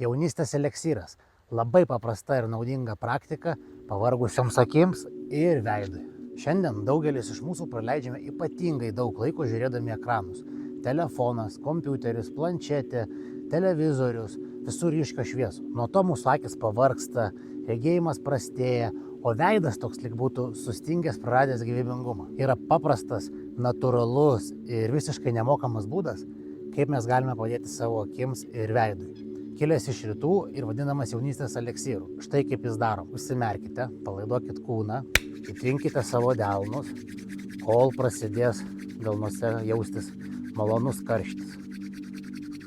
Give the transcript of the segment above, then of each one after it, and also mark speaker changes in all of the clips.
Speaker 1: Jaunystės eleksyras – labai paprasta ir naudinga praktika pavargusioms akims ir veidui. Šiandien daugelis iš mūsų praleidžiame ypatingai daug laiko žiūrėdami ekranus. Telefonas, kompiuteris, planšetė, televizorius, visur ryškios šviesos. Nuo to mūsų akis pavargsta, regėjimas prastėja, o veidas toks lyg būtų sustingęs, praradęs gyvybingumą. Yra paprastas, natūralus ir visiškai nemokamas būdas, kaip mes galime padėti savo akims ir veidui. Kilęs iš rytų ir vadinamas jaunystės eleksyru. Štai kaip jis darom. Užsimerkite, palaiduokit kūną, įtrinkite savo delnus, kol prasidės delnuose jaustis malonus karštis.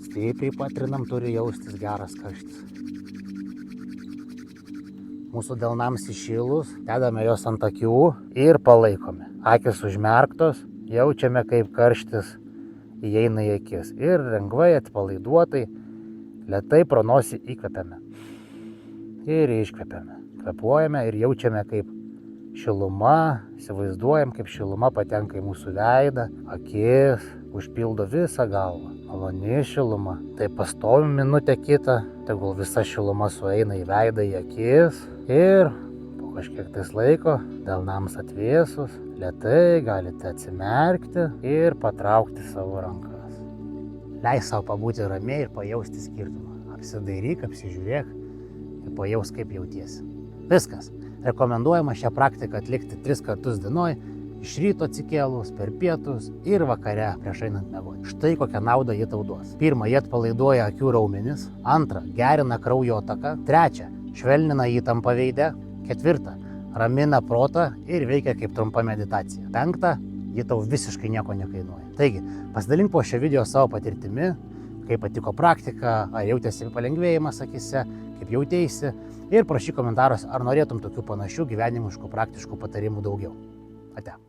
Speaker 1: Stipriai patrinam, turi jaustis geras karštis. Mūsų delnams įšilus, dedame jos ant akių ir palaikome. Akis užmerktos, jaučiame, kaip karštis įeina į akis. Ir lengvai, atpalaiduotai, lėtai pro nosį įkvepiame. Ir iškvepiame. Kvepuojame ir jaučiame, kaip šiluma, įsivaizduojam, kaip šiluma patenka į mūsų veidą, akis, užpildo visą galvą. Maloni šiluma. Tai pastovim minutę kitą, tegul visa šiluma sueina į veidą, į akis. Ir po kažkiek tais laiko, delnams atvėsus, lėtai galite atsimerkti ir patraukti savo rankas. Leis savo pabūti ramiai ir pajausti skirtumą. Apsidairyk, apsižiūrėk ir pajaus, kaip jautiesi. Viskas. Rekomenduojama šią praktiką atlikti 3 kartus dienoj, iš ryto atsikėlus, per pietus ir vakare prieš einant miegoti. Štai kokią naudą jie tau duos. 1. Jie atpalaiduoja akių raumenis. 2. Gerina kraujotaką. 3. Švelnina įtampą veide. 4. Ramina protą ir veikia kaip trumpa meditacija. 5. Ji tau visiškai nieko nekainuoja. Taigi, pasidalink po šio video savo patirtimi, kaip patiko praktika, ar jautėsi palengvėjimas akise, kaip jautėsi, ir prašyk komentaruose, ar norėtum tokių panašių gyvenimiškų praktiškų patarimų daugiau. Ate.